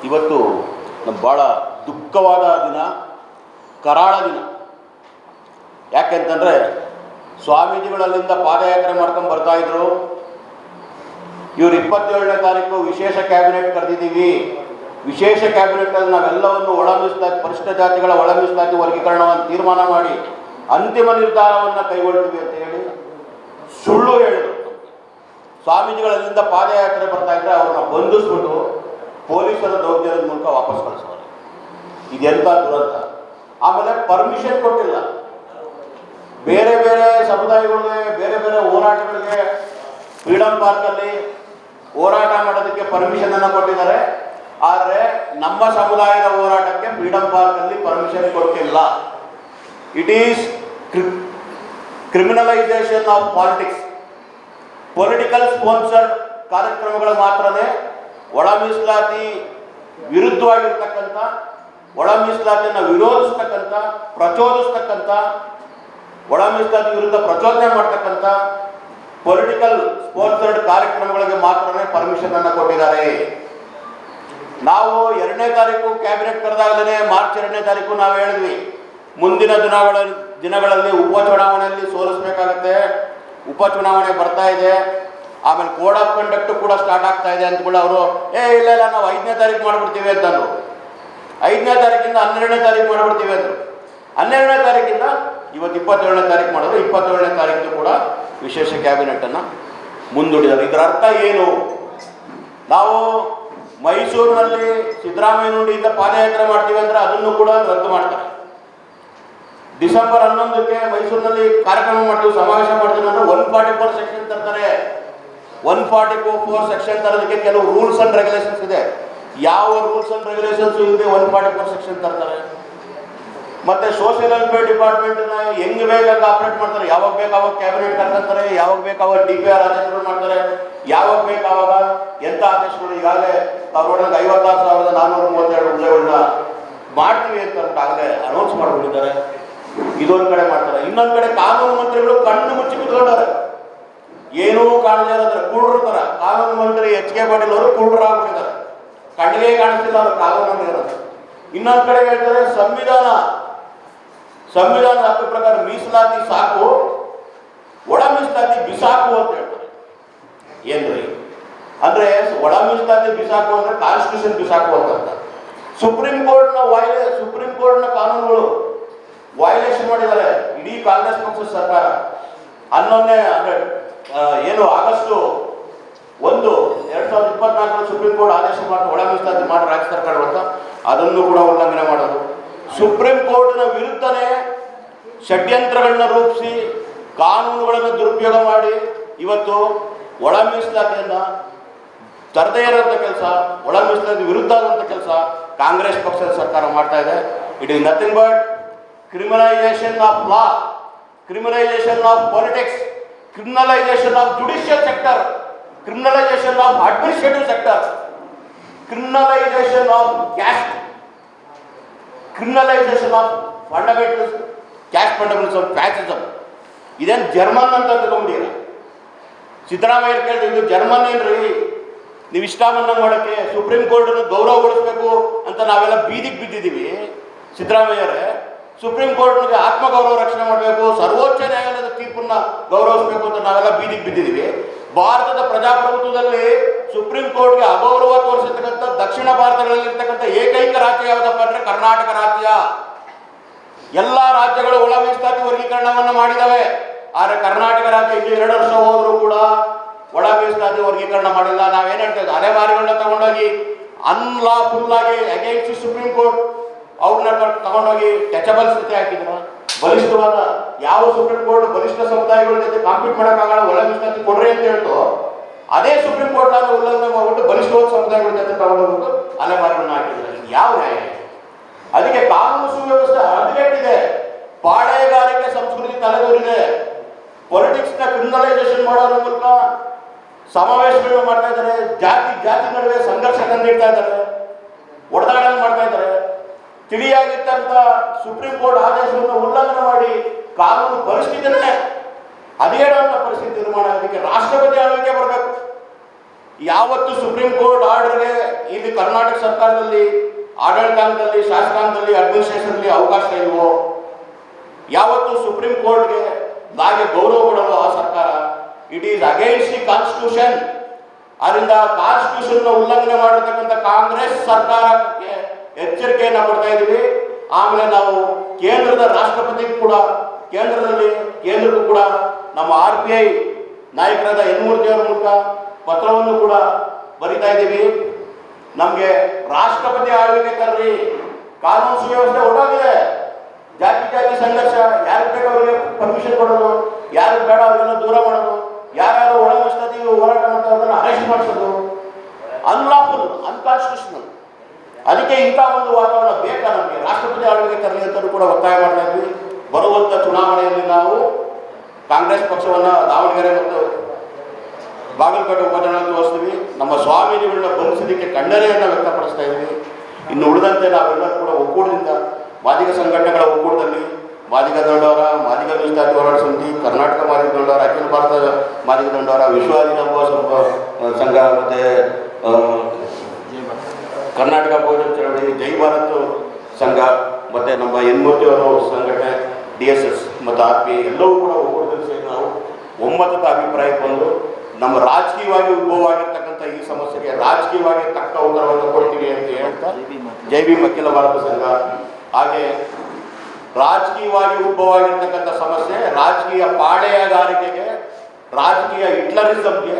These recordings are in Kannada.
ಇವತ್ತು ನಮ್ಮ ಭಾಳ ದುಃಖವಾದ ದಿನ, ಕರಾಳ ದಿನ. ಯಾಕೆಂತಂದರೆ ಸ್ವಾಮೀಜಿಗಳಲ್ಲಿಂದ ಪಾದಯಾತ್ರೆ ಮಾಡ್ಕೊಂಡು ಬರ್ತಾಯಿದ್ರು. ಇವರು 27ನೇ ತಾರೀಕು ವಿಶೇಷ ಕ್ಯಾಬಿನೆಟ್ ಕರೆದಿದ್ದೀವಿ, ವಿಶೇಷ ಕ್ಯಾಬಿನೆಟಲ್ಲಿ ನಾವೆಲ್ಲವನ್ನು ಒಳ ಮೀಸಲಾತಿ, ಪರಿಶಿಷ್ಟ ಜಾತಿಗಳ ಒಳ ಮೀಸಲಾತಿ ವರ್ಗೀಕರಣವನ್ನು ತೀರ್ಮಾನ ಮಾಡಿ ಅಂತಿಮ ನಿರ್ಧಾರವನ್ನು ಕೈಗೊಳ್ತೀವಿ ಅಂತ ಹೇಳಿ ಸುಳ್ಳು ಹೇಳಿದರು. ಸ್ವಾಮೀಜಿಗಳಲ್ಲಿಂದ ಪಾದಯಾತ್ರೆ ಬರ್ತಾ ಇದ್ದರೆ ಅವ್ರನ್ನ ಬಂಧಿಸ್ಬಿಟ್ಟು ಪೊಲೀಸರ ದೌರ್ಜನ್ಯದ ಮೂಲಕ ವಾಪಸ್ ಕಳಿಸೋರು. ಇದೆಂಥ ದುರಂತ. ಆಮೇಲೆ ಪರ್ಮಿಷನ್ ಕೊಟ್ಟಿಲ್ಲ. ಬೇರೆ ಬೇರೆ ಸಮುದಾಯಗಳಿಗೆ, ಬೇರೆ ಬೇರೆ ಹೋರಾಟಗಳಿಗೆ ಫ್ರೀಡಮ್ ಪಾರ್ಕಲ್ಲಿ ಹೋರಾಟ ಮಾಡೋದಕ್ಕೆ ಪರ್ಮಿಷನನ್ನು ಕೊಟ್ಟಿದ್ದಾರೆ. ಆದರೆ ನಮ್ಮ ಸಮುದಾಯದ ಹೋರಾಟಕ್ಕೆ ಫ್ರೀಡಮ್ ಪಾರ್ಕಲ್ಲಿ ಪರ್ಮಿಷನ್ ಕೊಟ್ಟಿಲ್ಲ. It is criminalisation of politics. Political sponsored ಕಾರ್ಯಕ್ರಮಗಳು ಮಾತ್ರನೇ ಒಳ ಮೀಸಲಾತಿ ವಿರುದ್ಧವಾಗಿರ್ತಕ್ಕಂಥ, ಒಳ ಮೀಸಲಾತಿಯನ್ನು ವಿರೋಧಿಸ್ತಕ್ಕಂಥ, ಪ್ರಚೋದಿಸ್ತಕ್ಕಂಥ, ಒಳ ಮೀಸಲಾತಿ ವಿರುದ್ಧ ಪ್ರಚೋದನೆ ಮಾಡ್ತಕ್ಕಂಥ ಪೊಲಿಟಿಕಲ್ ಸ್ಪಾನ್ಸರ್ಡ್ ಕಾರ್ಯಕ್ರಮಗಳಿಗೆ ಮಾತ್ರನೇ ಪರ್ಮಿಷನನ್ನು ಕೊಟ್ಟಿದ್ದಾರೆ. ನಾವು 2ನೇ ತಾರೀಕು ಕ್ಯಾಬಿನೆಟ್ ಕರೆದಾಗಲೇ ಮಾರ್ಚ್ 2ನೇ ತಾರೀಕು ನಾವು ಹೇಳಿದ್ವಿ, ಮುಂದಿನ ದಿನಗಳಲ್ಲಿ ಉಪಚುನಾವಣೆಯಲ್ಲಿ ಸೋಲಿಸಬೇಕಾಗತ್ತೆ, ಉಪಚುನಾವಣೆ ಬರ್ತಾ ಇದೆ, ಆಮೇಲೆ ಕೋಡ್ ಆಫ್ ಕಂಡಕ್ಟ್ ಕೂಡ ಸ್ಟಾರ್ಟ್ ಆಗ್ತಾ ಇದೆ ಅಂತ ಕೂಡ ಅವರು ಇಲ್ಲ ನಾವು 5ನೇ ತಾರೀಕು ಮಾಡಿಬಿಡ್ತೀವಿ ಅಂತಂದರು. 5ನೇ ತಾರೀಕಿಂದ 12ನೇ ತಾರೀಕು ಮಾಡಿಬಿಡ್ತೀವಿ ಅಂದರು. 12ನೇ ತಾರೀಕಿಂದ ಇವತ್ತು 27ನೇ ತಾರೀಕು ಮಾಡಿದ್ರು. 27ನೇ ತಾರೀಕು ಕೂಡ ವಿಶೇಷ ಕ್ಯಾಬಿನೆಟನ್ನು ಮುಂದೂಡಿದ್ದಾರೆ. ಇದರ ಅರ್ಥ ಏನು? ನಾವು ಮೈಸೂರಿನಲ್ಲಿ ಸಿದ್ದರಾಮಯ್ಯ ನುಡಿಯಿಂದ ಪಾದಯಾತ್ರೆ ಮಾಡ್ತೀವಿ ಅಂದರೆ ಅದನ್ನು ಕೂಡ ರದ್ದು ಮಾಡ್ತಾರೆ. ಡಿಸೆಂಬರ್ 11ಕ್ಕೆ ಮೈಸೂರಿನಲ್ಲಿ ಕಾರ್ಯಕ್ರಮ ಮಾಡ್ತೀವಿ, ಸಮಾವೇಶ ಮಾಡ್ತೀವಿ ಅಂದರೆ 144 ಸೆಕ್ಷನ್ ತರ್ತಾರೆ. 144 ಸೆಕ್ಷನ್ ತರೋದಕ್ಕೆ ಕೆಲವು ರೂಲ್ಸ್ ಆ್ಯಂಡ್ ರೆಗ್ಯುಲೇಷನ್ಸ್ ಇದೆ. ಯಾವ ರೂಲ್ಸ್ ಆ್ಯಂಡ್ ರೆಗ್ಯುಲೇಷನ್ಸ್ ಇಲ್ಲದೆ 144 ಸೆಕ್ಷನ್ ತರ್ತಾರೆ. ಮತ್ತು ಸೋಷಿಯಲ್ ವೆಲ್ಫೇರ್ ಡಿಪಾರ್ಟ್ಮೆಂಟ್ನ ಹೆಂಗೆ ಬೇಕಾಗಿ ಆಪ್ರೇಟ್ ಮಾಡ್ತಾರೆ. ಯಾವಾಗ ಬೇಕಾವಾಗ ಕ್ಯಾಬಿನೆಟ್ ಕರ್ಕೊಂತಾರೆ, ಯಾವಾಗ ಬೇಕಾವಾಗ DPR ಆದೇಶಗಳು ಮಾಡ್ತಾರೆ, ಯಾವಾಗ ಬೇಕಾವಾಗ ಎಂಥ ಆದೇಶಗಳು. ಈಗಾಗಲೇ ನಾವು ನೋಡಿದಾಗ 56,432 ಹುದ್ದೆಗಳನ್ನ ಮಾಡ್ತೀವಿ ಅಂತ ಆಗಲೇ ಅನೌನ್ಸ್ ಮಾಡಿಬಿಟ್ಟಿದ್ದಾರೆ. ಇದೊಂದು ಕಡೆ ಮಾಡ್ತಾರೆ. ಇನ್ನೊಂದು ಕಡೆ ಕಾನೂನು ಮಂತ್ರಿಗಳು ಕಣ್ಣು ಮುಚ್ಚಿ ಕೂತ್ಕೊಂಡಾರೆ, ಏನೂ ಕಾಣದೇ ಇರೋದ್ರೆ ಕುರುಡ್ರ ಥರ. ಕಾನೂನು ಮಂತ್ರಿ HK ಪಾಟೀಲ್ ಅವರು ಕುರುಡ್ರಾಗ್ಬಿಟ್ಟಿದ್ದಾರೆ, ಕಣ್ಣಿಗೆ ಕಾಣಿಸ್ತಿಲ್ಲ ಅವರು ಕಾನೂನಲ್ಲಿ ಇರೋದು. ಇನ್ನೊಂದು ಕಡೆ ಹೇಳ್ತಾರೆ ಸಂವಿಧಾನದ ಹಕ್ಕು ಪ್ರಕಾರ ಮೀಸಲಾತಿ ಸಾಕು, ಒಳ ಮೀಸಲಾತಿ ಬಿಸಾಕು ಅಂತ ಹೇಳ್ತಾರೆ. ಏನ್ರಿ ಅಂದ್ರೆ ಒಳ ಮೀಸಲಾತಿ ಬಿಸಾಕು ಅಂದ್ರೆ ಕಾನ್ಸ್ಟಿಟ್ಯೂಷನ್ ಬಿಸಾಕು ಅಂತ. ಸುಪ್ರೀಂ ಕೋರ್ಟ್ನ ಕಾನೂನುಗಳು ವೈಲೇಷನ್ ಮಾಡಿದ್ದಾರೆ ಇಡೀ ಕಾಂಗ್ರೆಸ್ ಪಕ್ಷದ ಸರ್ಕಾರ. 11ನೇ ಆಗಸ್ಟ್ 1, 2024 ಸುಪ್ರೀಂ ಕೋರ್ಟ್ ಆದೇಶ ಮಾಡಿ ಒಳ ಮೀಸಲಾತಿ ಮಾಡಿ ರಾಜ್ಯ ಸರ್ಕಾರ ಅಂತ ಅದನ್ನು ಕೂಡ ಉಲ್ಲಂಘನೆ ಮಾಡೋದು. ಸುಪ್ರೀಂ ಕೋರ್ಟ್ನ ವಿರುದ್ಧನೇ ಷಡ್ಯಂತ್ರಗಳನ್ನ ರೂಪಿಸಿ ಕಾನೂನುಗಳನ್ನು ದುರುಪಯೋಗ ಮಾಡಿ ಇವತ್ತು ಒಳ ಮೀಸಲಾತಿಯನ್ನು ತರದೇ ಇರೋಂಥ ಕೆಲಸ, ಒಳ ಮೀಸಲಾತಿ ವಿರುದ್ಧ ಆಗುವಂಥ ಕೆಲಸ ಕಾಂಗ್ರೆಸ್ ಪಕ್ಷದ ಸರ್ಕಾರ ಮಾಡ್ತಾ ಇದೆ. It is nothing but criminalisation of law, criminalisation of politics, criminalisation of judicial sector, criminalisation of administrative sector, criminalisation of caste, criminalisation of fundamentals, caste fundamentals, fascism. ಇದೇನು ಜರ್ಮನ್ ಅಂತ ತಿಳ್ಕೊಂಬಿಟ್ಟಿರ? ಸಿದ್ದರಾಮಯ್ಯ ಕೇಳಿದ್ರೆ ಇದು ಜರ್ಮನ್ ಏನ್ರಿ, ನೀವು ಇಷ್ಟ ಬಂದಂಗೆ ಮಾಡೋಕ್ಕೆ ಸುಪ್ರೀಂ ಕೋರ್ಟನ್ನು ಗೌರವಗೊಳಿಸಬೇಕು ಅಂತ ನಾವೆಲ್ಲ ಬೀದಿಗೆ ಬಿದ್ದಿದ್ದೀವಿ. ಸಿದ್ದರಾಮಯ್ಯರೇ ಸುಪ್ರೀಂ ಕೋರ್ಟ್ನಿಗೆ ಆತ್ಮಗೌರವ ರಕ್ಷಣೆ ಮಾಡಬೇಕು, ಸರ್ವೋಚ್ಚ ನ್ಯಾಯಾಲಯದ ತೀರ್ಪನ್ನು ಗೌರವಿಸಬೇಕು ಅಂತ ನಾವೆಲ್ಲ ಬೀದಿಗೆ ಬಿದ್ದಿದ್ದೀವಿ. ಭಾರತದ ಪ್ರಜಾಪ್ರಭುತ್ವದಲ್ಲಿ ಸುಪ್ರೀಂ ಕೋರ್ಟ್ಗೆ ಅಗೌರವ ತೋರಿಸಿರ್ತಕ್ಕಂಥ ದಕ್ಷಿಣ ಭಾರತಗಳಲ್ಲಿರ್ತಕ್ಕಂಥ ಏಕೈಕ ರಾಜ್ಯ ಯಾವುದಪ್ಪ ಅಂದರೆ ಕರ್ನಾಟಕ ರಾಜ್ಯ. ಎಲ್ಲ ರಾಜ್ಯಗಳು ಒಳ ಮೀಸಲಾತಿ ವರ್ಗೀಕರಣವನ್ನು ಮಾಡಿದ್ದಾವೆ. ಆದರೆ ಕರ್ನಾಟಕ ರಾಜ್ಯ ಇಲ್ಲಿ 2 ವರ್ಷ ಹೋದರೂ ಕೂಡ ಒಳ ಮೀಸಲಾತಿ ವರ್ಗೀಕರಣ ಮಾಡಿಲ್ಲ. ನಾವೇನು ಹೇಳ್ತಾ ಇದ್ದೀವಿ, ಅಲೆಮಾರಿಗಳನ್ನ ತಗೊಂಡೋಗಿ ಅನ್ಲಾಫುಲ್ ಆಗಿ ಅಗೇನ್ಸ್ಟ್ ಸುಪ್ರೀಂ ಕೋರ್ಟ್ ಅವ್ರನ್ನ ತಗೊಂಡೋಗಿ ಟಚಬಲ್ ಸ್ಥಿತಿ ಹಾಕಿದ್ರ. ಬಲಿಷ್ಠವಾದ ಯಾವ ಸುಪ್ರೀಂ ಕೋರ್ಟ್ ಬಲಿಷ್ಠ ಸಮುದಾಯಗಳ ಜೊತೆ ಕಾಂಪೀಟ್ ಮಾಡೋಕ್ಕಾಗಲ್ಲ, ಒಳ ಮೀಸಲಾತಿ ಕೊಡ್ರಿ ಅಂತ ಹೇಳ್ತು, ಅದೇ ಸುಪ್ರೀಂ ಕೋರ್ಟ್ ಅನ್ನು ಉಲ್ಲಂಘನೆ ಮಾಡಿಬಿಟ್ಟು ಬಲಿಷ್ಠವಾದ ಸಮುದಾಯಗಳ ಜೊತೆ ತಗೊಂಡೋಗ್ಬಿಟ್ಟು ಅಲೆಮಾರಿಗಳನ್ನ ಹಾಕಿದ್ದಾರೆ. ಯಾವ ನ್ಯಾಯ? ಅದಕ್ಕೆ ಕಾನೂನು ಸುವ್ಯವಸ್ಥೆ ಹದಗೆಟ್ಟಿದೆ, ಪಾಳೆಯಗಾರಿಕೆ ಸಂಸ್ಕೃತಿ ತಲೆದೂರಿದೆ. ಪೊಲಿಟಿಕ್ಸ್ನ ಕ್ರಿಮಿನಲೈಸೇಷನ್ ಮಾಡೋದ್ರ ಮೂಲಕ ಸಮಾವೇಶಗಳನ್ನ ಮಾಡ್ತಾ ಇದ್ದಾರೆ, ಜಾತಿ ನಡುವೆ ಸಂಘರ್ಷ ತಂದಿಡ್ತಾ ಇದ್ದಾರೆ, ಒಡೆದಾಡಂಗೆ ಮಾಡ್ತಾ ಇದ್ದಾರೆ. ತಿಳಿಯಾಗಿರ್ತಂಥ ಸುಪ್ರೀಂ ಕೋರ್ಟ್ ಆದೇಶವನ್ನು ಉಲ್ಲಂಘನೆ ಮಾಡಿ ಕಾನೂನು ಪರಿಸ್ಥಿತಿಯನ್ನೇ ಹದಿಹೇಳುವಂಥ ಪರಿಸ್ಥಿತಿ ನಿರ್ಮಾಣ ಆಗೋದಕ್ಕೆ ರಾಷ್ಟ್ರಪತಿ ಆಳ್ವಿಕೆ ಬರಬೇಕು. ಯಾವತ್ತು ಸುಪ್ರೀಂ ಕೋರ್ಟ್ ಆರ್ಡರ್ಗೆ ಇಲ್ಲಿ ಕರ್ನಾಟಕ ಸರ್ಕಾರದಲ್ಲಿ ಆಡಳಿತಾಂಗದಲ್ಲಿ, ಶಾಸಕಾಂಗದಲ್ಲಿ, ಅಡ್ಮಿನಿಸ್ಟ್ರೇಷನ್ಲಿ ಅವಕಾಶ ಇಲ್ವೋ, ಯಾವತ್ತು ಸುಪ್ರೀಂ ಕೋರ್ಟ್ಗೆ ಲಾಗೆ ಗೌರವ ಕೊಡಲು ಆ ಸರ್ಕಾರ, it is against the constitution. ಅದರಿಂದ ಕಾನ್ಸ್ಟಿಟ್ಯೂಷನ್ ಉಲ್ಲಂಘನೆ ಮಾಡಿರ್ತಕ್ಕಂಥ ಕಾಂಗ್ರೆಸ್ ಸರ್ಕಾರಕ್ಕೆ ಎಚ್ಚರಿಕೆಯನ್ನು ಕೊಡ್ತಾ ಇದ್ದೀವಿ. ಆಮೇಲೆ ನಾವು ಕೇಂದ್ರದ ರಾಷ್ಟ್ರಪತಿ ಕೂಡ ಕೇಂದ್ರಕ್ಕೂ ಕೂಡ ನಮ್ಮ RPI ನಾಯಕರಾದ ಎನ್ ಮೂರ್ತಿ ಅವರ ಮೂಲಕ ಪತ್ರವನ್ನು ಕೂಡ ಬರಿತಾ ಇದ್ದೀವಿ. ನಮಗೆ ರಾಷ್ಟ್ರಪತಿ ಆಳ್ವಿಕೆ ತರ್ರಿ, ಕಾನೂನು ಸುವ್ಯವಸ್ಥೆ ಹೊರಟಾಗಿದೆ, ಜಾತಿ ಸಂಘರ್ಷ, ಯಾರಿಗೆ ಬೇಡ ಅವರಿಗೆ ಪರ್ಮಿಷನ್ ಕೊಡೋದು, ಯಾರಿಗೆ ಬೇಡ ಅವರೆಲ್ಲ ದೂರ ಮಾಡೋದು, ಯಾರ್ಯಾರು ಒಳ ಮೀಸಲಾತಿ ಹೋರಾಟ ಮಾಡ್ತಾರೆ ಅರೆಸ್ಟ್ ಮಾಡಿಸೋದು ಅನ್ಲಾಫುಲ್, ಅನ್ಕಾನ್ಸ್ಟಿಟ್ಯೂಷನಲ್. ಅದಕ್ಕೆ ಇಂಥ ಒಂದು ವಾತಾವರಣ ಬೇಕಾ ನಮಗೆ, ರಾಷ್ಟ್ರಪತಿ ಆಳ್ವಿಕೆ ತರಲಿ ಅಂತಲೂ ಕೂಡ ಒತ್ತಾಯ ಮಾಡ್ತಾ ಇದ್ವಿ. ಬರುವಂಥ ಚುನಾವಣೆಯಲ್ಲಿ ನಾವು ಕಾಂಗ್ರೆಸ್ ಪಕ್ಷವನ್ನು ದಾವಣಗೆರೆ ಮತ್ತು ಬಾಗಲಕೋಟೆ ಉಪಚುನಾವಣೆ ತೋರಿಸ್ತೀವಿ. ನಮ್ಮ ಸ್ವಾಮೀಜಿಗಳನ್ನ ಬಂಧಿಸೋದಕ್ಕೆ ಖಂಡನೆಯನ್ನು ವ್ಯಕ್ತಪಡಿಸ್ತಾ ಇದ್ದೀವಿ. ಇನ್ನು ಉಳಿದಂತೆ ನಾವೆಲ್ಲರೂ ಕೂಡ ಒಕ್ಕೂಟದಿಂದ, ಮಾದಿಗ ಸಂಘಟನೆಗಳ ಒಕ್ಕೂಟದಲ್ಲಿ ಮಾದಿಗ ದಂಡೋರ, ಮಾದಿಗ ಮೀಸಲಾತಿ ಹೋರಾಟ ಸಮಿತಿ, ಕರ್ನಾಟಕ ಮಾದಿಗ ದಂಡೋರ, ಅಖಿಲ ಭಾರತ ಮಾದಿಗ ದಂಡೋರ, ವಿಶ್ವ ಆದಿನ ಸಂಘ ಮತ್ತು ಕರ್ನಾಟಕ ಬಹುಜನ ಚಳವಳಿ, ಜೈ ಭಾರತ್ ಸಂಘ ಮತ್ತು ನಮ್ಮ ಎನ್ ಮೂರ್ತಿ ಅವರ ಸಂಘಟನೆ, DSS ಮತ್ತು RPI ಎಲ್ಲವೂ ಕೂಡ ಒಕ್ಕೂಟದಲ್ಲಿ ಸೇರಿ ನಾವು ಒಮ್ಮತದ ಅಭಿಪ್ರಾಯಕ್ಕೆ ಬಂದು ನಮ್ಮ ರಾಜಕೀಯವಾಗಿ ಉದ್ಭವ ಆಗಿರ್ತಕ್ಕಂಥ ಈ ಸಮಸ್ಯೆಗೆ ರಾಜಕೀಯವಾಗಿ ತಕ್ಕ ಉತ್ತರವನ್ನು ಕೊಡ್ತೀವಿ ಅಂತ ಹೇಳ್ತಾ ಜೈ ಭೀಮ್ ಅಖಿಲ ಭಾರತ ಸಂಘ, ಹಾಗೆ ರಾಜಕೀಯವಾಗಿ ಉದ್ಭವ ಆಗಿರ್ತಕ್ಕಂಥ ಸಮಸ್ಯೆ, ರಾಜಕೀಯ ಪಾಳೆಯಗಾರಿಕೆಗೆ, ರಾಜಕೀಯ ಹಿಟ್ಲರಿಸಮ್ಗೆ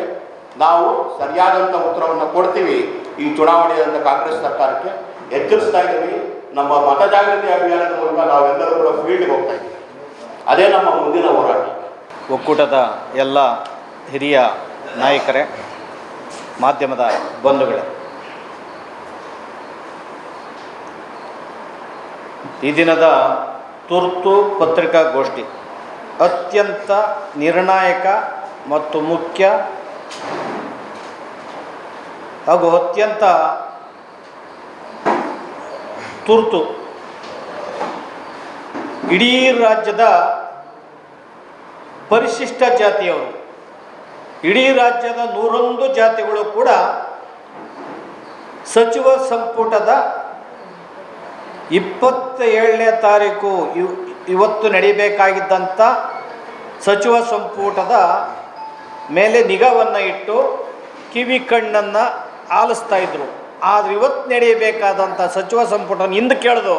ನಾವು ಸರಿಯಾದಂಥ ಉತ್ತರವನ್ನು ಕೊಡ್ತೀವಿ ಈ ಚುನಾವಣೆಯಿಂದ ಕಾಂಗ್ರೆಸ್ ಸರ್ಕಾರಕ್ಕೆ ಎಚ್ಚರಿಸ್ತಾ ಇದ್ದೀವಿ. ನಮ್ಮ ಮತ ಜಾಗೃತಿ ಅಭಿಯಾನದ ಮೂಲಕ ನಾವೆಲ್ಲರೂ ಕೂಡ ಫೀಲ್ಡ್ಗೆ ಹೋಗ್ತಾ ಇದ್ದೀವಿ. ಅದೇ ನಮ್ಮ ಮುಂದಿನ ಹೋರಾಟ. ಒಕ್ಕೂಟದ ಎಲ್ಲ ಹಿರಿಯ ನಾಯಕರೇ, ಮಾಧ್ಯಮದ ಬಂಧುಗಳೇ, ಈ ದಿನದ ತುರ್ತು ಪತ್ರಿಕಾಗೋಷ್ಠಿ ಅತ್ಯಂತ ನಿರ್ಣಾಯಕ ಮತ್ತು ಮುಖ್ಯ ಹಾಗೂ ಅತ್ಯಂತ ತುರ್ತು. ಇಡೀ ರಾಜ್ಯದ ಪರಿಶಿಷ್ಟ ಜಾತಿಯವರು, ಇಡೀ ರಾಜ್ಯದ 101 ಜಾತಿಗಳು ಕೂಡ ಸಚಿವ ಸಂಪುಟದ 27ನೇ ತಾರೀಕು ಇವತ್ತು ನಡೀಬೇಕಾಗಿದ್ದಂಥ ಸಚಿವ ಸಂಪುಟದ ಮೇಲೆ ನಿಗಾವನ್ನು ಇಟ್ಟು ಕಿವಿ ಕಣ್ಣನ್ನು ಆಲಿಸ್ತಾ ಇದ್ದರು. ಆದರೆ ಇವತ್ತು ನಡೆಯಬೇಕಾದಂಥ ಸಚಿವ ಸಂಪುಟವನ್ನು ಹಿಂದೆ ಕೇಳಿದು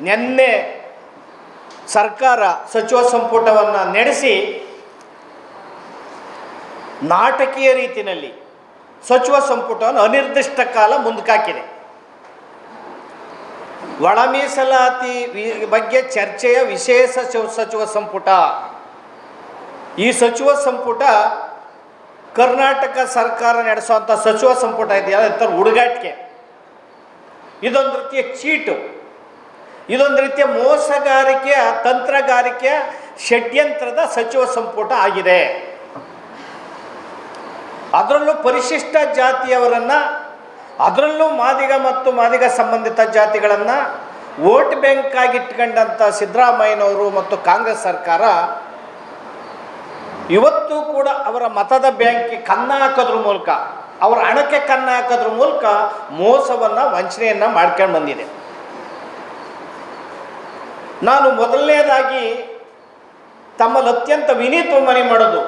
ನಿನ್ನೆ ಸರ್ಕಾರ ಸಚಿವ ಸಂಪುಟವನ್ನು ನಡೆಸಿ ನಾಟಕೀಯ ರೀತಿಯಲ್ಲಿ ಸಚಿವ ಸಂಪುಟವನ್ನು ಅನಿರ್ದಿಷ್ಟ ಕಾಲ ಮುಂದಕ್ಕಾಕಿದೆ. ಒಳ ಮೀಸಲಾತಿ ಬಗ್ಗೆ ಚರ್ಚೆಯ ವಿಶೇಷ ಸಚಿವ ಸಂಪುಟ. ಈ ಸಚಿವ ಸಂಪುಟ ಕರ್ನಾಟಕ ಸರ್ಕಾರ ನಡೆಸುವಂಥ ಸಚಿವ ಸಂಪುಟ ಇದೆಯಲ್ಲ, ಇಂಥ ಹುಡುಗಾಟಿಕೆ, ಇದೊಂದು ರೀತಿಯ ಚೀಟು, ಇದೊಂದು ರೀತಿಯ ಮೋಸಗಾರಿಕೆಯ ತಂತ್ರಗಾರಿಕೆಯ ಷಡ್ಯಂತ್ರದ ಸಚಿವ ಸಂಪುಟ ಆಗಿದೆ. ಅದರಲ್ಲೂ ಪರಿಶಿಷ್ಟ ಜಾತಿಯವರನ್ನು, ಅದರಲ್ಲೂ ಮಾದಿಗ ಮತ್ತು ಮಾದಿಗ ಸಂಬಂಧಿತ ಜಾತಿಗಳನ್ನು ವೋಟ್ ಬ್ಯಾಂಕ್ ಆಗಿಟ್ಕೊಂಡಂಥ ಸಿದ್ದರಾಮಯ್ಯನವರು ಮತ್ತು ಕಾಂಗ್ರೆಸ್ ಸರ್ಕಾರ ಇವತ್ತು ಕೂಡ ಅವರ ಮತದ ಬ್ಯಾಂಕ್ಗೆ ಕನ್ನ ಹಾಕೋದ್ರ ಮೂಲಕ, ಅವರ ಹಣಕ್ಕೆ ಕನ್ನ ಹಾಕೋದ್ರ ಮೂಲಕ ಮೋಸವನ್ನು, ವಂಚನೆಯನ್ನು ಮಾಡ್ಕೊಂಡು ಬಂದಿದೆ. ನಾನು ಮೊದಲನೇದಾಗಿ ತಮ್ಮಲ್ಲಿ ಅತ್ಯಂತ ವಿನೀತ ಮನವಿ ಮಾಡೋದು,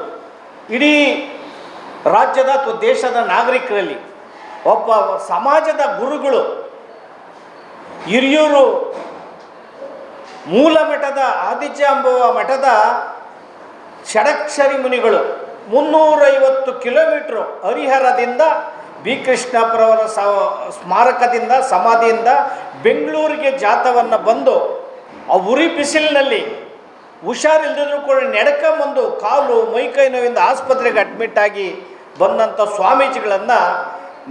ಇಡೀ ರಾಜ್ಯದ ಅಥವಾ ದೇಶದ ನಾಗರಿಕರಲ್ಲಿ ಒಬ್ಬ ಸಮಾಜದ ಗುರುಗಳು, ಹಿರಿಯೂರು ಮೂಲ ಮಠದ ಆದಿಜಾಂಬವ ಮಠದ ಷಡಕ್ಷರಿ ಮುನಿಗಳು 350 ಕಿಲೋಮೀಟ್ರು ಹರಿಹರದಿಂದ ಬಿ ಕೃಷ್ಣಪ್ಪರವರ ಸ್ಮಾರಕದಿಂದ, ಸಮಾಧಿಯಿಂದ ಬೆಂಗಳೂರಿಗೆ ಜಾಥವನ್ನು ಬಂದು ಆ ಉರಿ ಬಿಸಿಲಿನಲ್ಲಿ ಹುಷಾರಿಲ್ಲದಿದ್ರೂ ಕೂಡ ನಡ್ಕೊಂಬಂದು ಕಾಲು ಮೈಕೈ ನೋವಿಂದ ಆಸ್ಪತ್ರೆಗೆ ಅಡ್ಮಿಟ್ ಆಗಿ ಬಂದಂಥ ಸ್ವಾಮೀಜಿಗಳನ್ನು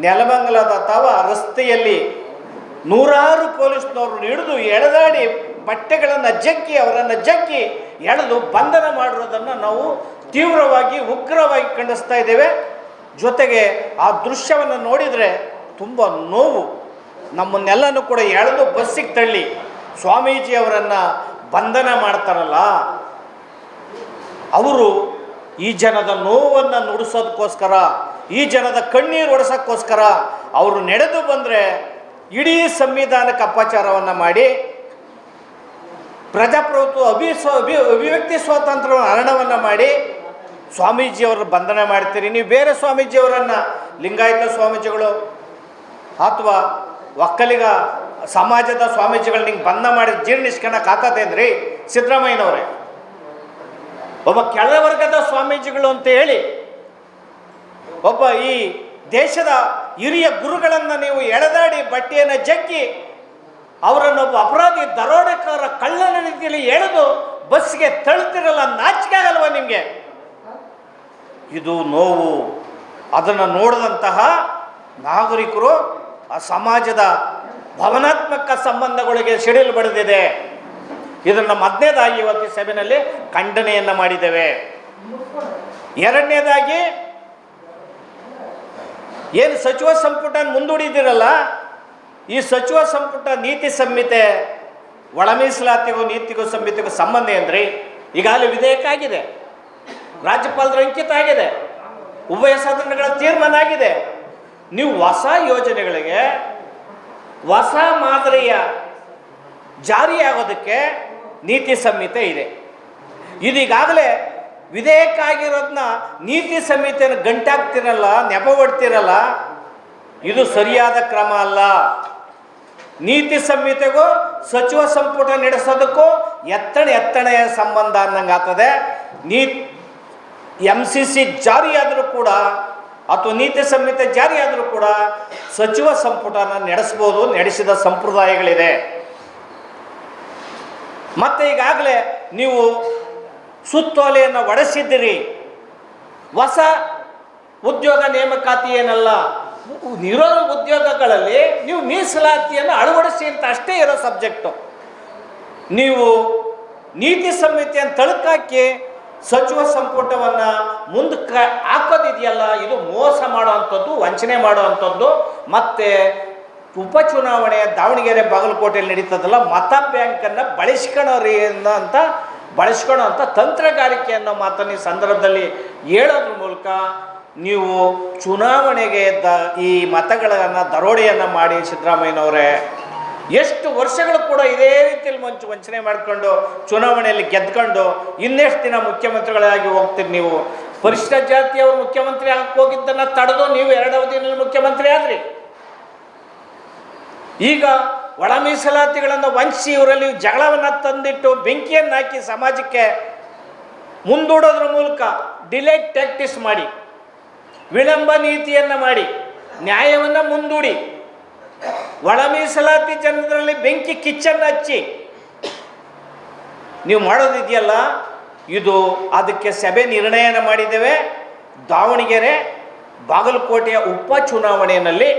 ನೆಲಮಂಗಲದ ಅಥವಾ ರಸ್ತೆಯಲ್ಲಿ ನೂರಾರು ಪೊಲೀಸ್ನವರು ಹಿಡಿದು ಎಳೆದಾಡಿ ಬಟ್ಟೆಗಳನ್ನು ಜಗ್ಗಿ, ಅವರನ್ನು ಜಗ್ಗಿ ಎಳೆದು ಬಂಧನ ಮಾಡಿರೋದನ್ನು ನಾವು ತೀವ್ರವಾಗಿ, ಉಗ್ರವಾಗಿ ಖಂಡಿಸ್ತಾ ಇದ್ದೇವೆ. ಜೊತೆಗೆ ಆ ದೃಶ್ಯವನ್ನು ನೋಡಿದರೆ ತುಂಬ ನೋವು. ನಮ್ಮನ್ನೆಲ್ಲನೂ ಕೂಡ ಎಳೆದು ಬಸ್ಸಿಗೆ ತಳ್ಳಿ ಸ್ವಾಮೀಜಿಯವರನ್ನು ಬಂಧನ ಮಾಡ್ತಾರಲ್ಲ, ಅವರು ಈ ಜನದ ನೋವನ್ನು ನುಡಿಸೋದಕ್ಕೋಸ್ಕರ ಈ ಜನದ ಕಣ್ಣೀರು ಒರೆಸೋಕ್ಕೋಸ್ಕರ ಅವರು ನಡೆದು ಬಂದರೆ ಇಡೀ ಸಂವಿಧಾನಕ್ಕೆ ಅಪಚಾರವನ್ನು ಮಾಡಿ ಪ್ರಜಾಪ್ರಭುತ್ವ ಅಭಿವ್ಯಕ್ತಿ ಸ್ವಾತಂತ್ರ್ಯವನ್ನು ಹರಣವನ್ನು ಮಾಡಿ ಸ್ವಾಮೀಜಿಯವರ ಬಂಧನ ಮಾಡ್ತೀರಿ. ನೀವು ಬೇರೆ ಸ್ವಾಮೀಜಿಯವರನ್ನು, ಲಿಂಗಾಯತ ಸ್ವಾಮೀಜಿಗಳು ಅಥವಾ ಒಕ್ಕಲಿಗ ಸಮಾಜದ ಸ್ವಾಮೀಜಿಗಳು ನಿಂಗೆ ಬಂಧ ಮಾಡಿ ಜೀರ್ಣಿಸ್ಕೊಳಕ್ಕೆ ಆಗ್ತದೇನ್ರಿ ಸಿದ್ದರಾಮಯ್ಯನವರೇ? ಒಬ್ಬ ಕೆಳವರ್ಗದ ಸ್ವಾಮೀಜಿಗಳು ಅಂತ ಹೇಳಿ ಒಬ್ಬ ಈ ದೇಶದ ಹಿರಿಯ ಗುರುಗಳನ್ನು ನೀವು ಎಳೆದಾಡಿ ಬಟ್ಟೆಯನ್ನು ಜಗ್ಗಿ ಅವರನ್ನೊಬ್ಬ ಅಪರಾಧಿ ದರೋಡೆಕಾರ ಕಳ್ಳನ ರೀತಿಯಲ್ಲಿ ಎಳೆದು ಬಸ್ಗೆ ತಳ್ತಿರಲ್ಲ, ನಾಚಿಕೆ ಆಗಲ್ವ ನಿಮಗೆ? ಇದು ನೋವು. ಅದನ್ನು ನೋಡಿದಂತಹ ನಾಗರಿಕರು ಆ ಸಮಾಜದ ಭಾವನಾತ್ಮಕ ಸಂಬಂಧಗಳಿಗೆ ಸಿಡಿಲು ಬಡಿದಿದೆ. ಇದನ್ನು ಮೊದಲನೇದಾಗಿ ಇವತ್ತು ಸಭೆಯಲ್ಲಿ ಖಂಡನೆಯನ್ನು ಮಾಡಿದ್ದೇವೆ. ಎರಡನೇದಾಗಿ ಏನು ಸಚಿವ ಸಂಪುಟ ಮುಂದೂಡಿದಿರಲ್ಲ, ಈ ಸಚಿವ ಸಂಪುಟ ನೀತಿ ಸಂಹಿತೆ ಒಳ ಮೀಸಲಾತಿಗೂ ನೀತಿಗೂ ಸಂಹಿತೆಗೂ ಸಂಬಂಧ ಏನ್ರಿ? ಈಗಾಗಲೇ ವಿಧೇಯಕ ಆಗಿದೆ, ರಾಜ್ಯಪಾಲರ ಅಂಕಿತ ಆಗಿದೆ, ಉಭಯ ಸದನಗಳ ತೀರ್ಮಾನ ಆಗಿದೆ. ನೀವು ಹೊಸ ಯೋಜನೆಗಳಿಗೆ ಹೊಸ ಮಾದರಿಯ ಜಾರಿಯಾಗೋದಕ್ಕೆ ನೀತಿ ಸಂಹಿತೆ ಇದೆ. ಇದೀಗಾಗಲೇ ವಿಧೇಯಕ ಆಗಿರೋದನ್ನ ನೀತಿ ಸಂಹಿತೆಯನ್ನು ಗಂಟಾಗ್ತಿರಲ್ಲ, ನೆಪ ಹೊಡ್ತಿರಲ್ಲ, ಇದು ಸರಿಯಾದ ಕ್ರಮ ಅಲ್ಲ. ನೀತಿ ಸಂಹಿತೆಗೂ ಸಚಿವ ಸಂಪುಟ ನಡೆಸೋದಕ್ಕೂ ಎತ್ತಣೆಯ ಸಂಬಂಧ ಅನ್ನಂಗೆ ಆಗ್ತದೆ. MCC ಜಾರಿಯಾದರೂ ಕೂಡ ಅಥವಾ ನೀತಿ ಸಂಹಿತೆ ಜಾರಿಯಾದರೂ ಕೂಡ ಸಚಿವ ಸಂಪುಟನ ನಡೆಸ್ಬೋದು, ನಡೆಸಿದ ಸಂಪ್ರದಾಯಗಳಿದೆ. ಮತ್ತೆ ಈಗಾಗಲೇ ನೀವು ಸುತ್ತೋಲೆಯನ್ನು ಒಡೆಸಿದ್ದೀರಿ. ಹೊಸ ಉದ್ಯೋಗ ನೇಮಕಾತಿ ಏನಲ್ಲ, ಇರೋ ಉದ್ಯೋಗಗಳಲ್ಲಿ ನೀವು ಮೀಸಲಾತಿಯನ್ನು ಅಳವಡಿಸಿ ಅಂತ ಅಷ್ಟೇ ಇರೋ ಸಬ್ಜೆಕ್ಟು. ನೀವು ನೀತಿ ಸಂಹಿತೆಯನ್ನು ತಳ್ಕಾಕಿ ಸಚಿವ ಸಂಪುಟವನ್ನು ಮುಂದಕ್ಕೆ ಹಾಕೋದಿದೆಯಲ್ಲ, ಇದು ಮೋಸ ಮಾಡುವಂಥದ್ದು, ವಂಚನೆ ಮಾಡುವಂಥದ್ದು. ಮತ್ತು ಉಪಚುನಾವಣೆ ದಾವಣಗೆರೆ ಬಾಗಲಕೋಟೆಯಲ್ಲಿ ನಡೀತದಲ್ಲ, ಮತ ಬ್ಯಾಂಕನ್ನು ಬಳಸ್ಕೊಳ್ಳೋ ಅಂತ ತಂತ್ರಗಾರಿಕೆ ಮಾತನ್ನು ಈ ಸಂದರ್ಭದಲ್ಲಿ ಹೇಳೋದ್ರ ಮೂಲಕ ನೀವು ಚುನಾವಣೆಗೆ ಈ ಮತಗಳನ್ನು ದರೋಡೆಯನ್ನು ಮಾಡಿ ಸಿದ್ದರಾಮಯ್ಯನವರೇ ಎಷ್ಟು ವರ್ಷಗಳು ಕೂಡ ಇದೇ ರೀತಿಯಲ್ಲಿ ವಂಚನೆ ಮಾಡಿಕೊಂಡು ಚುನಾವಣೆಯಲ್ಲಿ ಗೆದ್ಕೊಂಡು ಇನ್ನೆಷ್ಟು ದಿನ ಮುಖ್ಯಮಂತ್ರಿಗಳಾಗಿ ಹೋಗ್ತೀರಿ ನೀವು? ಪರಿಶಿಷ್ಟ ಜಾತಿಯವರು ಮುಖ್ಯಮಂತ್ರಿ ಆಗಕ್ಕೆ ಹೋಗಿದ್ದನ್ನು ತಡೆದು ನೀವು 2 ಅವಧಿಯಲ್ಲಿ ಮುಖ್ಯಮಂತ್ರಿ ಆದ್ರಿ. ಈಗ ಒಳ ಮೀಸಲಾತಿಗಳನ್ನು ವಂಚಿಸಿ ಇವರಲ್ಲಿ ಜಗಳವನ್ನು ತಂದಿಟ್ಟು ಬೆಂಕಿಯನ್ನು ಹಾಕಿ ಸಮಾಜಕ್ಕೆ ಮುಂದೂಡೋದ್ರ ಮೂಲಕ ಡಿಲೇ ಟ್ಯಾಕ್ಟಿಸ್ ಮಾಡಿ, ವಿಳಂಬ ನೀತಿಯನ್ನು ಮಾಡಿ, ನ್ಯಾಯವನ್ನು ಮುಂದೂಡಿ, ಒಳ ಮೀಸಲಾತಿ ಜನರಲ್ಲಿ ಬೆಂಕಿ ಕಿಚ್ಚನ್ನು ಹಚ್ಚಿ ನೀವು ಮಾಡೋದಿದೆಯಲ್ಲ, ಇದು ಅದಕ್ಕೆ ಸಭೆ ನಿರ್ಣಯನ ಮಾಡಿದ್ದೇವೆ. ದಾವಣಗೆರೆ ಬಾಗಲಕೋಟೆಯ ಉಪಚುನಾವಣೆಯಲ್ಲಿ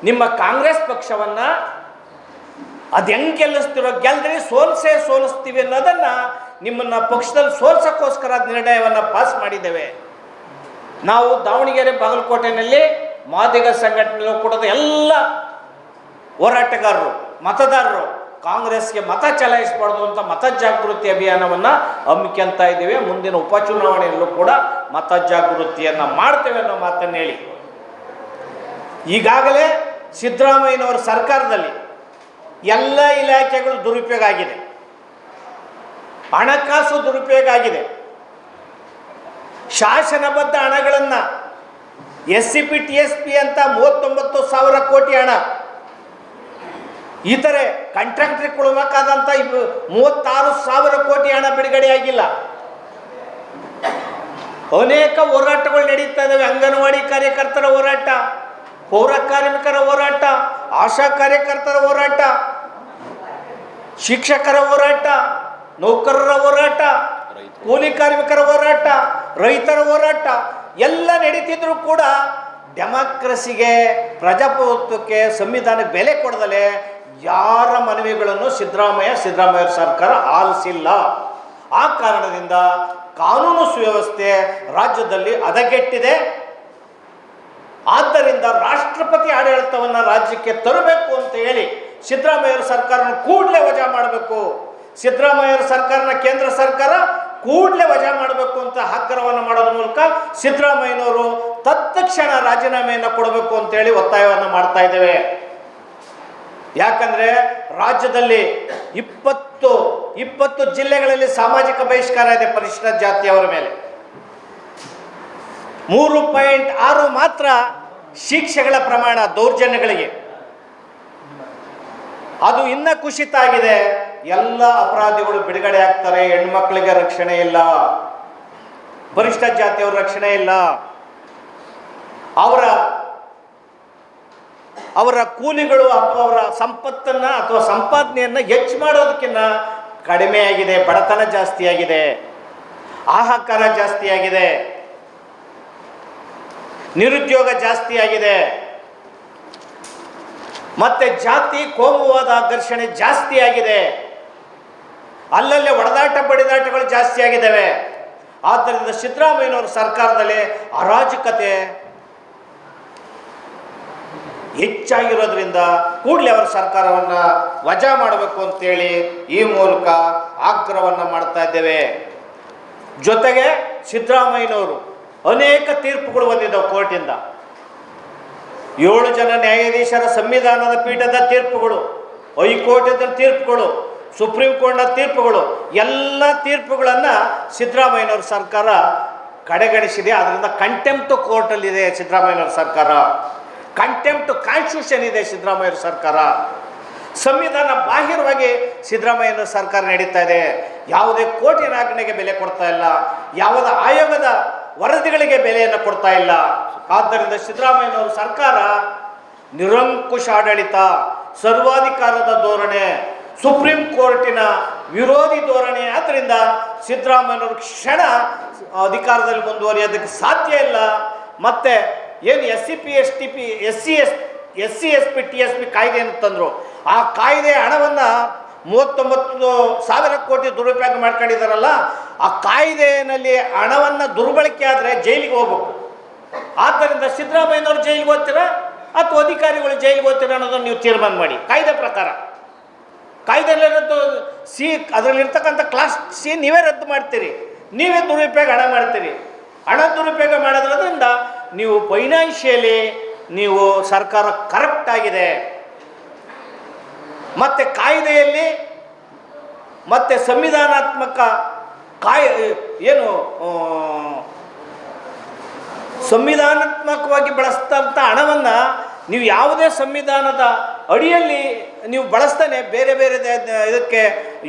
ನಿಮ್ಮ ಕಾಂಗ್ರೆಸ್ ಪಕ್ಷವನ್ನು ಅದು ಹೆಂಗೆ ಗೆಲ್ಲಿಸ್ತೀವಿ ಸೋಲಿಸ್ತೀವಿ ಅನ್ನೋದನ್ನು ನಿಮ್ಮನ್ನು ಪಕ್ಷದಲ್ಲಿ ಸೋಲ್ಸೋಕ್ಕೋಸ್ಕರ ನಿರ್ಣಯವನ್ನು ಪಾಸ್ ಮಾಡಿದ್ದೇವೆ. ನಾವು ದಾವಣಗೆರೆ ಬಾಗಲಕೋಟೆಯಲ್ಲಿ ಮಾದಿಗ ಸಂಘಟನೆಗಳು ಕೂಡ ಎಲ್ಲ ಹೋರಾಟಗಾರರು, ಮತದಾರರು ಕಾಂಗ್ರೆಸ್ಗೆ ಮತ ಚಲಾಯಿಸಬಾರ್ದು ಅಂತ ಮತ ಜಾಗೃತಿ ಅಭಿಯಾನವನ್ನು ಹಮ್ಮಿಕೊಂತ ಇದ್ದೀವಿ. ಮುಂದಿನ ಉಪಚುನಾವಣೆಯಲ್ಲೂ ಕೂಡ ಮತ ಜಾಗೃತಿಯನ್ನು ಮಾಡ್ತೇವೆ ಅನ್ನೋ ಮಾತನ್ನು ಹೇಳಿ, ಈಗಾಗಲೇ ಸಿದ್ದರಾಮಯ್ಯನವರ ಸರ್ಕಾರದಲ್ಲಿ ಎಲ್ಲ ಇಲಾಖೆಗಳು ದುರುಪಯೋಗ ಆಗಿದೆ, ಹಣಕಾಸು ದುರುಪಯೋಗ ಆಗಿದೆ. ಶಾಸನಬದ್ಧ ಹಣಗಳನ್ನು SCP TSP ಅಂತ 39,000 ಕೋಟಿ ಹಣ, ಇತರೆ ಕಾಂಟ್ರಾಕ್ಟ್ರಿಗೆ ಕೊಡಬೇಕಾದಂಥ 36,000 ಕೋಟಿ ಹಣ ಬಿಡುಗಡೆ ಆಗಿಲ್ಲ. ಅನೇಕ ಹೋರಾಟಗಳು ನಡೀತಾ ಇದ್ದಾವೆ. ಅಂಗನವಾಡಿ ಕಾರ್ಯಕರ್ತರ ಹೋರಾಟ, ಪೌರ ಕಾರ್ಮಿಕರ ಹೋರಾಟ, ಆಶಾ ಕಾರ್ಯಕರ್ತರ ಹೋರಾಟ, ಶಿಕ್ಷಕರ ಹೋರಾಟ, ನೌಕರರ ಹೋರಾಟ, ಕೂಲಿ ಕಾರ್ಮಿಕರ ಹೋರಾಟ, ರೈತರ ಹೋರಾಟ ಎಲ್ಲ ನಡೀತಿದ್ರು ಕೂಡ ಡೆಮಾಕ್ರಸಿಗೆ, ಪ್ರಜಾಪ್ರಭುತ್ವಕ್ಕೆ, ಸಂವಿಧಾನಕ್ಕೆ ಬೆಲೆ ಕೊಡದಲೆ ಯಾರ ಮನವಿಗಳನ್ನು ಸಿದ್ದರಾಮಯ್ಯ ಸರ್ಕಾರ ಆಲಿಸಿಲ್ಲ. ಆ ಕಾರಣದಿಂದ ಕಾನೂನು ಸುವ್ಯವಸ್ಥೆ ರಾಜ್ಯದಲ್ಲಿ ಹದಗೆಟ್ಟಿದೆ. ಆದ್ದರಿಂದ ರಾಷ್ಟ್ರಪತಿ ಆಡಳಿತವನ್ನು ರಾಜ್ಯಕ್ಕೆ ತರಬೇಕು ಅಂತ ಹೇಳಿ ಸಿದ್ದರಾಮಯ್ಯ ಸರ್ಕಾರನ ಕೂಡಲೇ ವಜಾ ಮಾಡಬೇಕು, ಸಿದ್ದರಾಮಯ್ಯ ಸರ್ಕಾರನ ಕೇಂದ್ರ ಸರ್ಕಾರ ಕೂಡಲೇ ವಜಾ ಮಾಡಬೇಕು ಅಂತ ಆಗ್ರಹವನ್ನು ಮಾಡೋದ್ರ ಮೂಲಕ ಸಿದ್ದರಾಮಯ್ಯನವರು ತತ್ಕ್ಷಣ ರಾಜೀನಾಮೆಯನ್ನು ಕೊಡಬೇಕು ಅಂತೇಳಿ ಒತ್ತಾಯವನ್ನು ಮಾಡ್ತಾ ಇದ್ದೇವೆ. ಯಾಕಂದ್ರೆ ರಾಜ್ಯದಲ್ಲಿ 20 ಜಿಲ್ಲೆಗಳಲ್ಲಿ ಸಾಮಾಜಿಕ ಬಹಿಷ್ಕಾರ ಇದೆ ಪರಿಶಿಷ್ಟ ಜಾತಿಯವರ ಮೇಲೆ. 3.6 ಮಾತ್ರ ಶಿಕ್ಷೆಗಳ ಪ್ರಮಾಣ ದೌರ್ಜನ್ಯಗಳಿಗೆ. ಅದು ಇನ್ನ ಕುಸಿತ ಆಗಿದೆ. ಎಲ್ಲ ಅಪರಾಧಿಗಳು ಬಿಡುಗಡೆ ಆಗ್ತಾರೆ. ಹೆಣ್ಮಕ್ಳಿಗೆ ರಕ್ಷಣೆ ಇಲ್ಲ, ಪರಿಶಿಷ್ಟ ಜಾತಿಯವರ ರಕ್ಷಣೆ ಇಲ್ಲ. ಅವರ ಕೂಲಿಗಳು ಅಥವಾ ಅವರ ಸಂಪತ್ತನ್ನು ಅಥವಾ ಸಂಪಾದನೆಯನ್ನು ಹೆಚ್ಚು ಮಾಡೋದಕ್ಕಿಂತ ಕಡಿಮೆ ಆಗಿದೆ. ಬಡತನ ಜಾಸ್ತಿ ಆಗಿದೆ, ಹಾಹಾಕಾರ ಜಾಸ್ತಿ ಆಗಿದೆ, ನಿರುದ್ಯೋಗ ಜಾಸ್ತಿ ಆಗಿದೆ, ಮತ್ತೆ ಜಾತಿ ಕೋಮುವಾದ ಘರ್ಷಣೆ ಜಾಸ್ತಿ ಆಗಿದೆ, ಅಲ್ಲಲ್ಲೇ ಹೊಡೆದಾಟ ಬಡಿದಾಟಗಳು ಜಾಸ್ತಿ ಆಗಿದ್ದಾವೆ. ಆದ್ದರಿಂದ ಸಿದ್ದರಾಮಯ್ಯನವರ ಸರ್ಕಾರದಲ್ಲಿ ಅರಾಜಕತೆ ಹೆಚ್ಚಾಗಿರೋದ್ರಿಂದ ಕೂಡಲೇ ಅವರ ಸರ್ಕಾರವನ್ನು ವಜಾ ಮಾಡಬೇಕು ಅಂತೇಳಿ ಈ ಮೂಲಕ ಆಗ್ರಹವನ್ನು ಮಾಡ್ತಾ ಇದ್ದೇವೆ. ಜೊತೆಗೆ ಸಿದ್ದರಾಮಯ್ಯನವರು ಅನೇಕ ತೀರ್ಪುಗಳು ಬಂದಿದ್ದಾವೆ ಕೋರ್ಟಿಂದ. 7 ಜನ ನ್ಯಾಯಾಧೀಶರ ಸಂವಿಧಾನದ ಪೀಠದ ತೀರ್ಪುಗಳು, ಹೈಕೋರ್ಟಿನ ತೀರ್ಪುಗಳು, ಸುಪ್ರೀಂ ಕೋರ್ಟ್ನ ತೀರ್ಪುಗಳು, ಎಲ್ಲ ತೀರ್ಪುಗಳನ್ನು ಸಿದ್ದರಾಮಯ್ಯನವ್ರ ಸರ್ಕಾರ ಕಡೆಗಣಿಸಿದೆ. ಅದರಿಂದ ಕಂಟೆಂಪ್ಟ್ ಕೋರ್ಟಲ್ಲಿದೆ ಸಿದ್ದರಾಮಯ್ಯನವ್ರ ಸರ್ಕಾರ, ಕಂಟೆಂಪ್ಟ್ ಕಾನ್ಸ್ಟಿಟ್ಯೂಷನ್ ಇದೆ ಸಿದ್ದರಾಮಯ್ಯವ್ರ ಸರ್ಕಾರ. ಸಂವಿಧಾನ ಬಾಹಿರವಾಗಿ ಸಿದ್ದರಾಮಯ್ಯನವ್ರ ಸರ್ಕಾರ ನಡೀತಾ ಇದೆ. ಯಾವುದೇ ಕೋರ್ಟಿನ ಆಜ್ಞೆಗೆ ಬೆಲೆ ಕೊಡ್ತಾ ಇಲ್ಲ, ಯಾವುದೇ ಆಯೋಗದ ವರದಿಗಳಿಗೆ ಬೆಲೆಯನ್ನು ಕೊಡ್ತಾ ಇಲ್ಲ. ಆದ್ದರಿಂದ ಸಿದ್ದರಾಮಯ್ಯನವರ ಸರ್ಕಾರ ನಿರಂಕುಶ ಆಡಳಿತ, ಸರ್ವಾಧಿಕಾರದ ಧೋರಣೆ, ಸುಪ್ರೀಂ ಕೋರ್ಟಿನ ವಿರೋಧಿ ಧೋರಣೆ. ಆದ್ದರಿಂದ ಸಿದ್ದರಾಮಯ್ಯನವರು ಕ್ಷಣ ಅಧಿಕಾರದಲ್ಲಿ ಮುಂದುವರಿಯೋದಕ್ಕೆ ಸಾಧ್ಯ ಇಲ್ಲ. ಮತ್ತು ಏನು SC TSP ಕಾಯ್ದೆಯನ್ನು ತಂದರು, ಆ ಕಾಯ್ದೆ ಹಣವನ್ನು 39,000 ಕೋಟಿ ದುರುಪಯೋಗ ಮಾಡ್ಕೊಂಡಿದ್ದಾರಲ್ಲ, ಆ ಕಾಯ್ದೆಯಲ್ಲಿ ಹಣವನ್ನು ದುರ್ಬಳಕೆ ಆದರೆ ಜೈಲಿಗೆ ಹೋಗ್ಬೇಕು. ಆದ್ದರಿಂದ ಸಿದ್ದರಾಮಯ್ಯನವರು ಜೈಲಿಗೆ ಹೋಗ್ತೀರಾ ಅಥವಾ ಅಧಿಕಾರಿಗಳು ಜೈಲಿಗೆ ಹೋಗ್ತೀರಾ ಅನ್ನೋದನ್ನು ನೀವು ತೀರ್ಮಾನ ಮಾಡಿ. ಕಾಯ್ದೆ ಪ್ರಕಾರ ಕಾಯ್ದೆಯಲ್ಲಿರೋದು ಅದರಲ್ಲಿರ್ತಕ್ಕಂಥ ಕ್ಲಾಸ್ C ನೀವೇ ರದ್ದು ಮಾಡ್ತೀರಿ, ನೀವೇ ದುರುಪಯೋಗ ಹಣ ಮಾಡ್ತೀರಿ. ಹಣ ದುರುಪಯೋಗ ಮಾಡೋದ್ರಿಂದ ನೀವು ಫೈನಾನ್ಷಿಯಲಿ ನೀವು ಸರ್ಕಾರ ಕರಪ್ಟ್ ಆಗಿದೆ. ಮತ್ತು ಕಾಯ್ದೆಯಲ್ಲಿ ಮತ್ತು ಸಂವಿಧಾನಾತ್ಮಕ ಸಂವಿಧಾನಾತ್ಮಕವಾಗಿ ಬಳಸ್ತಂಥ ಹಣವನ್ನು ನೀವು ಯಾವುದೇ ಸಂವಿಧಾನದ ಅಡಿಯಲ್ಲಿ ನೀವು ಬಳಸ್ತಾನೆ ಬೇರೆ ಬೇರೆ ಇದಕ್ಕೆ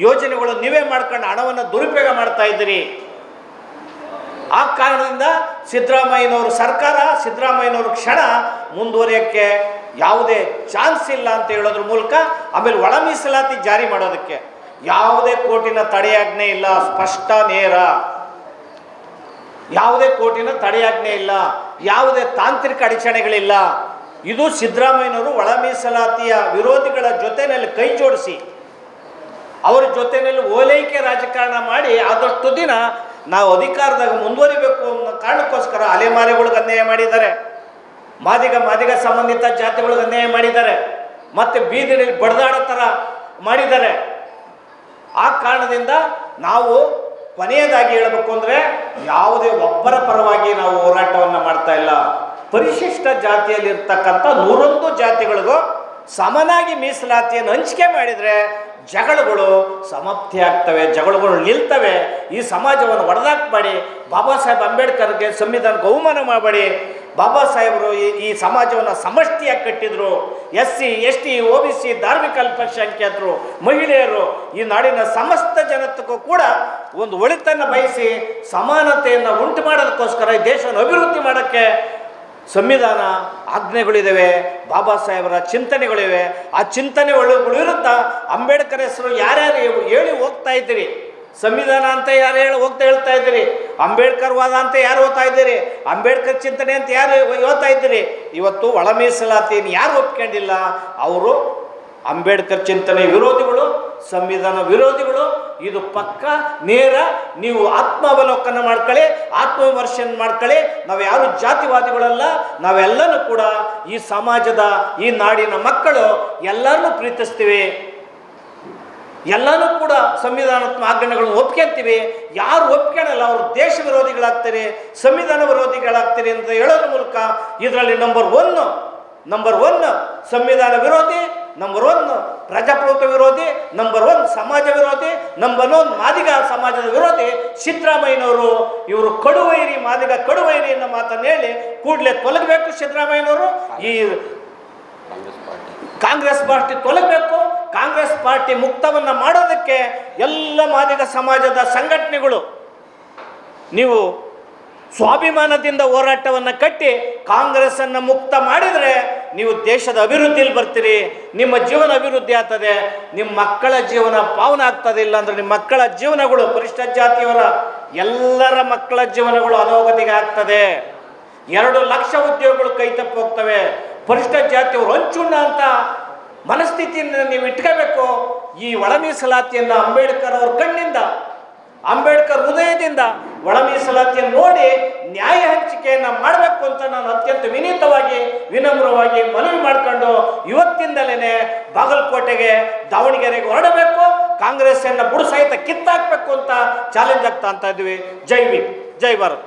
ಯೋಜನೆಗಳು ನೀವೇ ಮಾಡ್ಕೊಂಡು ಹಣವನ್ನು ದುರುಪಯೋಗ ಮಾಡ್ತಾ ಇದ್ದೀರಿ. ಆ ಕಾರಣದಿಂದ ಸಿದ್ದರಾಮಯ್ಯನವರು ಸರ್ಕಾರ, ಸಿದ್ದರಾಮಯ್ಯನವರು ಕ್ಷಣ ಮುಂದುವರಿಯೋಕ್ಕೆ ಯಾವುದೇ ಚಾನ್ಸ್ ಇಲ್ಲ ಅಂತ ಹೇಳೋದ್ರ ಮೂಲಕ, ಆಮೇಲೆ ಒಳ ಮೀಸಲಾತಿ ಜಾರಿ ಮಾಡೋದಕ್ಕೆ ಯಾವುದೇ ಕೋರ್ಟಿನ ತಡೆಯಾಜ್ಞೆ ಇಲ್ಲ, ಸ್ಪಷ್ಟ ನೇರ, ಯಾವುದೇ ಕೋರ್ಟಿನ ತಡೆಯಾಜ್ಞೆ ಇಲ್ಲ, ಯಾವುದೇ ತಾಂತ್ರಿಕ ಅಡಚಣೆಗಳಿಲ್ಲ. ಇದು ಸಿದ್ದರಾಮಯ್ಯನವರು ಒಳ ಮೀಸಲಾತಿಯ ವಿರೋಧಿಗಳ ಜೊತೆಯಲ್ಲಿ ಕೈ ಜೋಡಿಸಿ ಅವರ ಜೊತೆಯಲ್ಲಿ ಓಲೈಕೆ ರಾಜಕಾರಣ ಮಾಡಿ ಆದಷ್ಟು ದಿನ ನಾವು ಅಧಿಕಾರದಾಗ ಮುಂದುವರಿಬೇಕು ಅನ್ನೋ ಕಾರಣಕ್ಕೋಸ್ಕರ ಅಲೆಮಾರಿಗಳಿಗೆ ಅನ್ಯಾಯ ಮಾಡಿದ್ದಾರೆ, ಮಾದಿಗ ಸಂಬಂಧಿತ ಜಾತಿಗಳಿಗೆ ಅನ್ಯಾಯ ಮಾಡಿದ್ದಾರೆ, ಮತ್ತು ಬೀದಿಯಲ್ಲಿ ಬಡದಾಡೋ ಥರ ಮಾಡಿದ್ದಾರೆ. ಆ ಕಾರಣದಿಂದ ನಾವು ಕೊನೆಯದಾಗಿ ಹೇಳಬೇಕು ಅಂದರೆ ಯಾವುದೇ ಒಬ್ಬರ ಪರವಾಗಿ ನಾವು ಹೋರಾಟವನ್ನು ಮಾಡ್ತಾ ಇಲ್ಲ. ಪರಿಶಿಷ್ಟ ಜಾತಿಯಲ್ಲಿರ್ತಕ್ಕಂಥ 101 ಜಾತಿಗಳಿಗೂ ಸಮನಾಗಿ ಮೀಸಲಾತಿಯನ್ನು ಹಂಚಿಕೆ ಮಾಡಿದರೆ ಜಗಳಗಳು ಸಮಾಪ್ತಿ ಆಗ್ತವೆ, ಜಗಳಗಳು ನಿಲ್ತವೆ. ಈ ಸಮಾಜವನ್ನು ಒಡೆದಾಕ್ಬೇಡಿ. ಬಾಬಾ ಸಾಹೇಬ್ ಅಂಬೇಡ್ಕರ್ಗೆ ಸಂವಿಧಾನಕ್ಕೆ ಅವಮಾನ ಮಾಡಬೇಡಿ. ಬಾಬಾ ಸಾಹೇಬರು ಈ ಸಮಾಜವನ್ನು ಸಮಷ್ಟಿಯಾಗಿ ಕಟ್ಟಿದ್ರು. SC ST OBC ಧಾರ್ಮಿಕ ಅಲ್ಪಸಂಖ್ಯಾತರು, ಮಹಿಳೆಯರು, ಈ ನಾಡಿನ ಸಮಸ್ತ ಜನತೆಗೂ ಕೂಡ ಒಂದು ಒಳಿತನ್ನು ಬಯಸಿ ಸಮಾನತೆಯನ್ನು ಉಂಟು ಮಾಡೋದಕ್ಕೋಸ್ಕರ ಈ ದೇಶವನ್ನು ಅಭಿವೃದ್ಧಿ ಮಾಡೋಕ್ಕೆ ಸಂವಿಧಾನ ಆಜ್ಞೆಗಳಿದ್ದಾವೆ, ಬಾಬಾ ಸಾಹೇಬರ ಚಿಂತನೆಗಳಿವೆ. ಆ ಚಿಂತನೆಗಳ ವಿರುದ್ಧ ಅಂಬೇಡ್ಕರ್ ಹೆಸರು ಯಾರ್ಯಾರು ಹೇಳಿ ಹೋಗ್ತಾ ಇದ್ದೀರಿ, ಸಂವಿಧಾನ ಅಂತ ಯಾರು ಹೇಳ್ತಾ ಇದ್ದೀರಿ, ಅಂಬೇಡ್ಕರ್ ವಾದ ಅಂತ ಯಾರು ಓದ್ತಾ ಇದ್ದೀರಿ, ಅಂಬೇಡ್ಕರ್ ಚಿಂತನೆ ಅಂತ ಯಾರು ಓದ್ತಾ ಇದ್ದೀರಿ. ಇವತ್ತು ಒಳ ಮೀಸಲಾತಿಯನ್ನು ಯಾರು ಒಪ್ಕೊಂಡಿಲ್ಲ ಅವರು ಅಂಬೇಡ್ಕರ್ ಚಿಂತನೆ ವಿರೋಧಿಗಳು, ಸಂವಿಧಾನ ವಿರೋಧಿಗಳು. ಇದು ಪಕ್ಕ ನೇರ. ನೀವು ಆತ್ಮಾವಲೋಕನ ಮಾಡ್ಕೊಳ್ಳಿ, ಆತ್ಮವಿಮರ್ಶನ ಮಾಡ್ಕೊಳ್ಳಿ. ನಾವು ಯಾರು ಜಾತಿವಾದಿಗಳಲ್ಲ, ನಾವೆಲ್ಲನೂ ಕೂಡ ಈ ಸಮಾಜದ, ಈ ನಾಡಿನ ಮಕ್ಕಳು ಎಲ್ಲರನ್ನೂ ಪ್ರೀತಿಸ್ತೀವಿ. ಎಲ್ಲನೂ ಕೂಡ ಸಂವಿಧಾನಾತ್ಮಕ ಆಜ್ಞೆಗಳನ್ನು ಒಪ್ಕೊಂತೀವಿ. ಯಾರು ಒಪ್ಕೊಳ್ಳಲ್ಲ ಅವರು ದೇಶ ವಿರೋಧಿಗಳಾಗ್ತಾರೆ, ಸಂವಿಧಾನ ವಿರೋಧಿಗಳಾಗ್ತಾರೆ ಅಂತ ಹೇಳೋದ್ರ ಮೂಲಕ ಇದರಲ್ಲಿ ನಂಬರ್ ಒನ್ ಸಂವಿಧಾನ ವಿರೋಧಿ, ನಂಬರ್ 1 ಪ್ರಜಾಪ್ರಭುತ್ವ ವಿರೋಧಿ, ನಂಬರ್ 1 ಸಮಾಜ ವಿರೋಧಿ, ನಂಬರ್ 1 ಮಾದಿಗ ಸಮಾಜದ ವಿರೋಧಿ ಸಿದ್ದರಾಮಯ್ಯನವರು. ಇವರು ಕಡುವೈರಿ, ಮಾದಿಗ ಕಡುವೈರಿ ಅನ್ನೋ ಮಾತನ್ನು ಹೇಳಿ ಕೂಡಲೇ ತೊಲಗಬೇಕು ಸಿದ್ದರಾಮಯ್ಯನವರು. ಈ ಕಾಂಗ್ರೆಸ್ ಪಾರ್ಟಿ ತೊಲಗಬೇಕು. ಕಾಂಗ್ರೆಸ್ ಪಾರ್ಟಿ ಮುಕ್ತವನ್ನು ಮಾಡೋದಕ್ಕೆ ಎಲ್ಲ ಮಾದಿಗ ಸಮಾಜದ ಸಂಘಟನೆಗಳು ನೀವು ಸ್ವಾಭಿಮಾನದಿಂದ ಹೋರಾಟವನ್ನು ಕಟ್ಟಿ ಕಾಂಗ್ರೆಸ್ಸನ್ನು ಮುಕ್ತ ಮಾಡಿದರೆ ನೀವು ದೇಶದ ಅಭಿವೃದ್ಧಿಯಲ್ಲಿ ಬರ್ತೀರಿ, ನಿಮ್ಮ ಜೀವನ ಅಭಿವೃದ್ಧಿ ಆಗ್ತದೆ, ನಿಮ್ಮ ಮಕ್ಕಳ ಜೀವನ ಪಾವನ ಆಗ್ತದೆ. ಇಲ್ಲ ಅಂದರೆ ನಿಮ್ಮ ಮಕ್ಕಳ ಜೀವನಗಳು, ಪರಿಶಿಷ್ಟ ಜಾತಿಯವರ ಎಲ್ಲರ ಮಕ್ಕಳ ಜೀವನಗಳು ಅಧೋಗತಿಗೆ ಆಗ್ತದೆ. 2 ಲಕ್ಷ ಉದ್ಯೋಗಗಳು ಕೈ ತಪ್ಪಿ ಹೋಗ್ತವೆ. ಪರಿಶಿಷ್ಟ ಜಾತಿಯವರು ಹಂಚುಣ್ಣ ಅಂತ ಮನಸ್ಥಿತಿಯನ್ನು ನೀವು ಇಟ್ಕೋಬೇಕು. ಈ ಒಳ ಮೀಸಲಾತಿಯನ್ನು ಅಂಬೇಡ್ಕರ್ ಅವ್ರ ಕಣ್ಣಿಂದ, ಅಂಬೇಡ್ಕರ್ ಹೃದಯದಿಂದ ಒಳ ಮೀಸಲಾತಿಯನ್ನು ನೋಡಿ ನ್ಯಾಯ ಹಂಚಿಕೆಯನ್ನು ಮಾಡಬೇಕು ಅಂತ ನಾನು ಅತ್ಯಂತ ವಿನೀತವಾಗಿ, ವಿನಮ್ರವಾಗಿ ಮನವಿ ಮಾಡಿಕೊಂಡು ಇವತ್ತಿಂದಲೇ ಬಾಗಲಕೋಟೆಗೆ, ದಾವಣಗೆರೆಗೆ ಹೊರಡಬೇಕು, ಕಾಂಗ್ರೆಸ್ಸನ್ನು ಬುಡ ಸಹಿತ ಕಿತ್ತಾಕಬೇಕು ಅಂತ ಚಾಲೆಂಜ್ ಆಗ್ತಾ ಇದ್ವಿ. ಜೈ ಭೀಮ್, ಜೈ ಭಾರತ್.